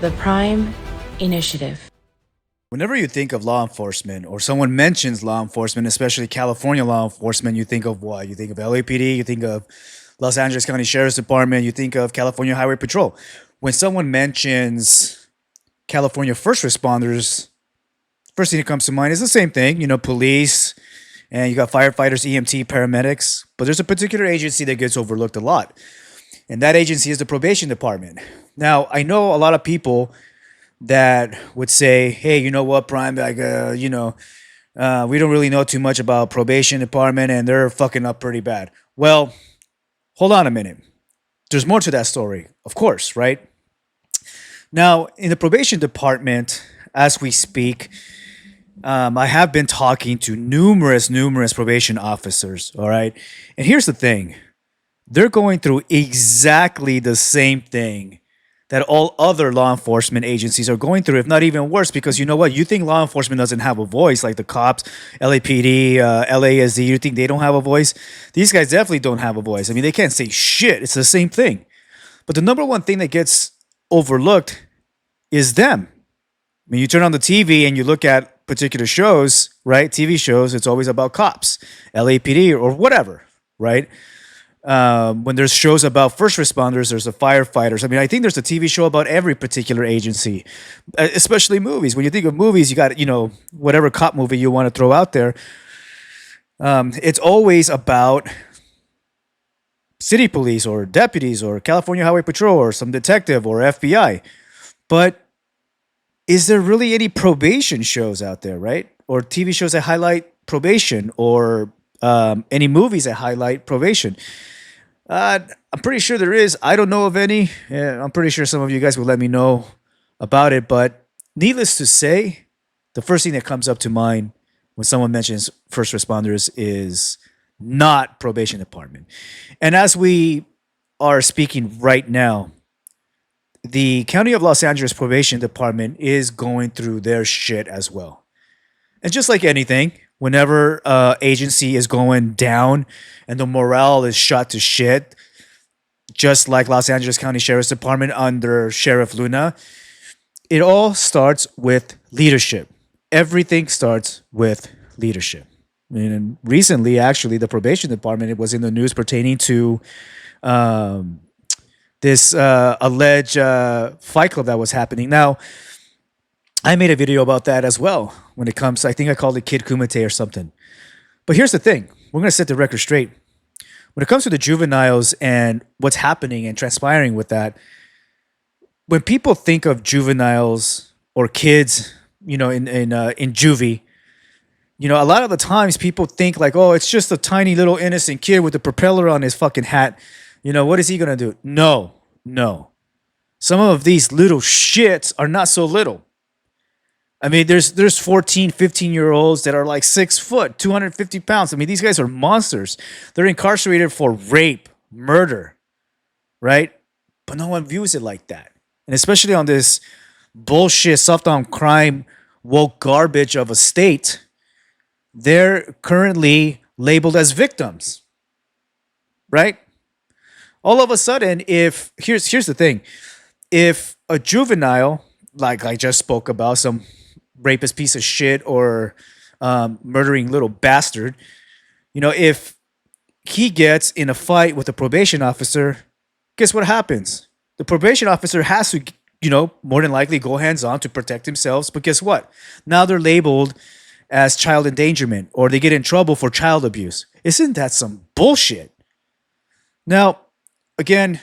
The Prime Initiative. Whenever you think of law enforcement or someone mentions law enforcement, especially California law enforcement, you think of what? You think of LAPD, you think of Los Angeles County Sheriff's Department, you think of California Highway Patrol. When someone mentions California first responders, first thing that comes to mind is the same thing, police, and you got firefighters, EMT, paramedics. But there's a particular agency that gets overlooked a lot, and that agency is the probation department. Now, I know a lot of people that would say, hey, you know what, Prime, we don't really know too much about probation department and they're fucking up pretty bad. Well, hold on a minute. There's more to that story, of course, right? Now, in the probation department, as we speak, I have been talking to numerous probation officers, all right? And here's the thing. They're going through exactly the same thing that all other law enforcement agencies are going through, if not even worse, because you know what? You think law enforcement doesn't have a voice, like the cops, LAPD, LASD, you think they don't have a voice? These guys definitely don't have a voice. I mean, they can't say shit. It's the same thing. But the number one thing that gets overlooked is them. I mean, you turn on the TV and you look at particular shows, right? TV shows, it's always about cops, LAPD, or whatever, right? When there's shows about first responders, there's the firefighters. I mean, I think there's a TV show about every particular agency, especially movies. When you think of movies, you got, whatever cop movie you want to throw out there. It's always about city police or deputies or California Highway Patrol or some detective or FBI. But is there really any probation shows out there, right? Or TV shows that highlight probation or any movies that highlight probation? I'm pretty sure there is. I don't know of any. I'm pretty sure some of you guys will let me know about it. But needless to say, the first thing that comes up to mind when someone mentions first responders is not probation department. And as we are speaking right now, the County of Los Angeles Probation Department is going through their shit as well. And just like anything, whenever agency is going down and the morale is shot to shit, just like Los Angeles County Sheriff's Department under Sheriff Luna, it all starts with leadership. Everything starts with leadership. And recently, actually, the probation department, it was in the news pertaining to this alleged fight club that was happening. Now, I made a video about that as well when it comes, I think I called it Kid Kumite or something. But here's the thing. We're going to set the record straight. When it comes to the juveniles and what's happening and transpiring with that, when people think of juveniles or kids, in juvie, a lot of the times people think like, oh, it's just a tiny little innocent kid with a propeller on his fucking hat. What is he going to do? No. Some of these little shits are not so little. I mean, there's 14, 15-year-olds that are like 6 foot, 250 pounds. I mean, these guys are monsters. They're incarcerated for rape, murder, right? But no one views it like that. And especially on this bullshit, soft on crime, woke garbage of a state, they're currently labeled as victims, right? All of a sudden, here's the thing. If a juvenile, like I just spoke about, some rapist piece of shit or murdering little bastard, if he gets in a fight with a probation officer, guess what happens? The probation officer has to, more than likely go hands-on to protect themselves. But guess what? Now they're labeled as child endangerment or they get in trouble for child abuse. Isn't that some bullshit? Now, again,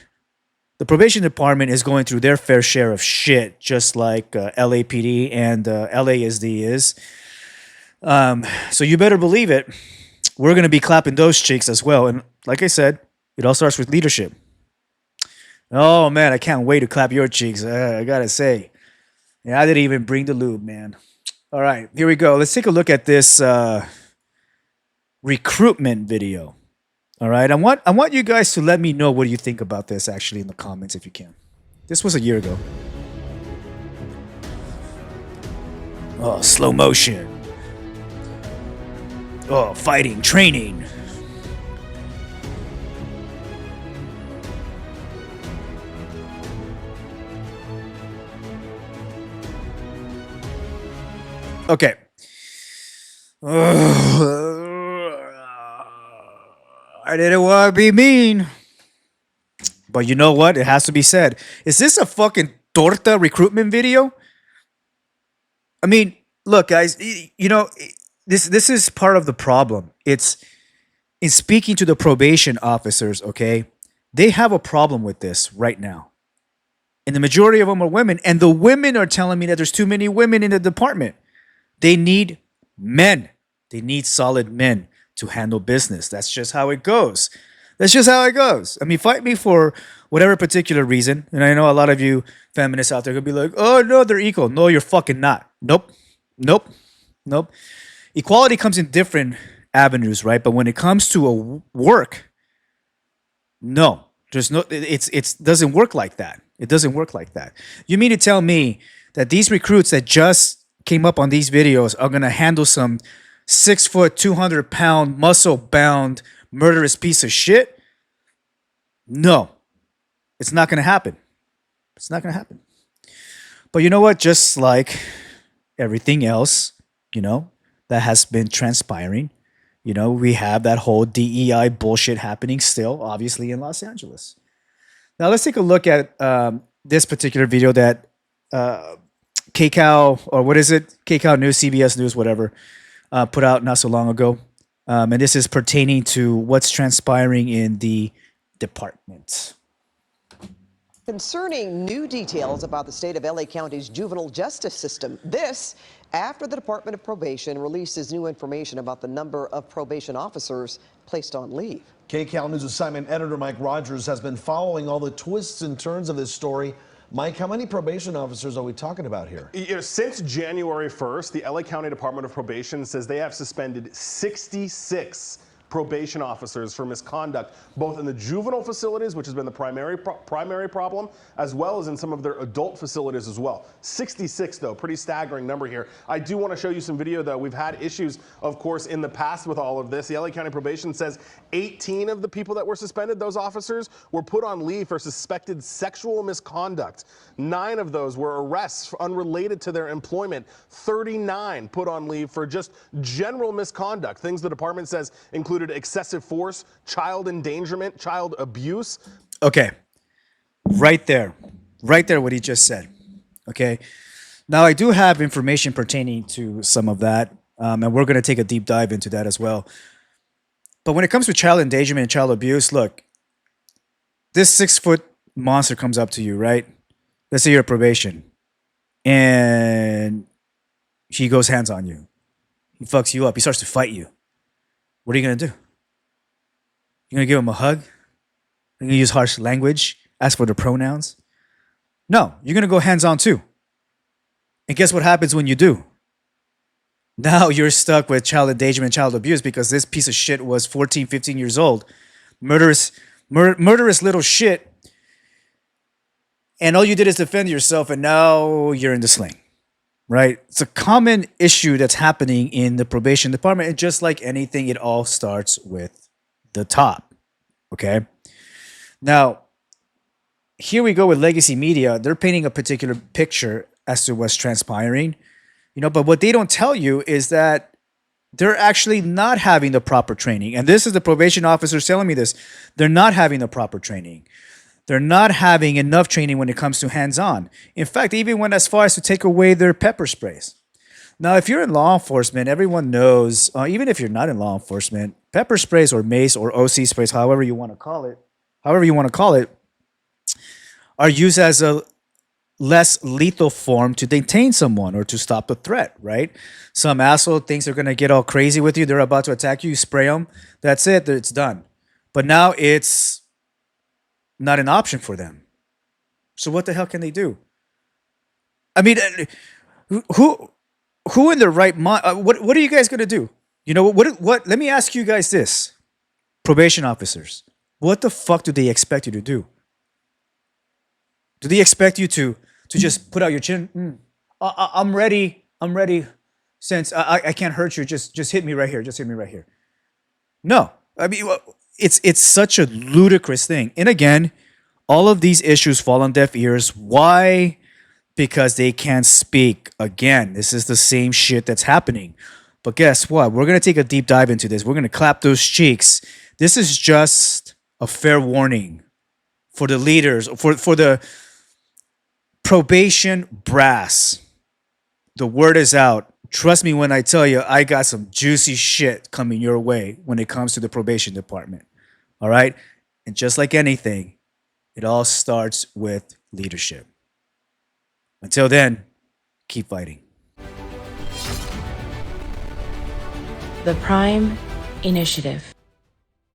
the probation department is going through their fair share of shit, just like LAPD and LASD is. So you better believe it. We're going to be clapping those cheeks as well. And like I said, it all starts with leadership. Oh, man, I can't wait to clap your cheeks. I got to say. Yeah, I didn't even bring the lube, man. All right, here we go. Let's take a look at this recruitment video. All right, I want you guys to let me know what you think about this actually in the comments if you can. This was a year ago. Oh, slow motion. Oh, fighting, training. Okay. I didn't want to be mean, but you know what? It has to be said. Is this a fucking torta recruitment video? I mean, look, guys. This is part of the problem. It's in speaking to the probation officers. Okay, they have a problem with this right now, and the majority of them are women. And the women are telling me that there's too many women in the department. They need men. They need solid men to handle business. That's just how it goes. That's just how it goes. I mean, fight me for whatever particular reason. And I know a lot of you feminists out there could be like, oh, no, they're equal. No, you're fucking not. Nope. Nope. Nope. Equality comes in different avenues, right? But when it comes to a work, no. There's no, it's doesn't work like that. It doesn't work like that. You mean to tell me that these recruits that just came up on these videos are going to handle some 6 foot, 200-pound, muscle bound, murderous piece of shit? No, it's not going to happen. It's not going to happen. But you know what? Just like everything else, that has been transpiring, we have that whole DEI bullshit happening still, obviously, in Los Angeles. Now, let's take a look at this particular video that KCOW, or what is it? KCOW News, CBS News, whatever, put out not so long ago. And this is pertaining to what's transpiring in the department. Concerning new details about the state of LA County's juvenile justice system. This after the Department of Probation releases new information about the number of probation officers placed on leave. KCAL News assignment editor Mike Rogers has been following all the twists and turns of this story. Mike, how many probation officers are we talking about here? Since January 1st, the LA County Department of Probation says they have suspended 66 probation officers for misconduct, both in the juvenile facilities, which has been the primary problem, as well as in some of their adult facilities as well. 66, though, pretty staggering number here. I do want to show you some video, though. We've had issues, of course, in the past with all of this. The LA County Probation says 18 of the people that were suspended, those officers, were put on leave for suspected sexual misconduct. 9 of those were arrests unrelated to their employment. 39 put on leave for just general misconduct, things the department says included excessive force, child endangerment, child abuse. Okay. Right there, what he just said. Okay. Now, I do have information pertaining to some of that, and we're going to take a deep dive into that as well. But when it comes to child endangerment and child abuse, look, this 6-foot monster comes up to you, right? Let's say you're probation, and he goes hands on you. He fucks you up. He starts to fight you. What are you going to do? You're going to give him a hug? You're going to use harsh language? Ask for the pronouns? No, you're going to go hands-on too. And guess what happens when you do? Now you're stuck with child endangerment, child abuse, because this piece of shit was 14, 15 years old. Murderous little shit. And all you did is defend yourself, and now you're in the sling. Right? It's a common issue that's happening in the probation department. And just like anything, it all starts with the top. Okay? Now, here we go with legacy media. They're painting a particular picture as to what's transpiring. But what they don't tell you is that they're actually not having the proper training. And this is the probation officers telling me this. They're not having the proper training. They're not having enough training when it comes to hands-on. In fact, they even went as far as to take away their pepper sprays. Now, if you're in law enforcement, everyone knows, even if you're not in law enforcement, pepper sprays or mace or OC sprays, however you want to call it, are used as a less lethal form to detain someone or to stop a threat, right? Some asshole thinks they're going to get all crazy with you. They're about to attack you. You spray them. That's it. It's done. But now it's not an option for them. So what the hell can they do? I mean, who in their right mind? What are you guys gonna do? What? Let me ask you guys this, probation officers. What the fuck do they expect you to do? Do they expect you to just put out your chin? I'm ready. Since I can't hurt you, just hit me right here. Just hit me right here. No, I mean. It's such a ludicrous thing. And again, all of these issues fall on deaf ears. Why? because they can't speak. Again, this is the same shit that's happening. But guess what? We're going to take a deep dive into this. We're going to clap those cheeks. This is just a fair warning for the leaders, for the probation brass. The word is out. Trust me when I tell you, I got some juicy shit coming your way when it comes to the probation department. All right? And just like anything, it all starts with leadership. Until then, keep fighting. The Prime Initiative.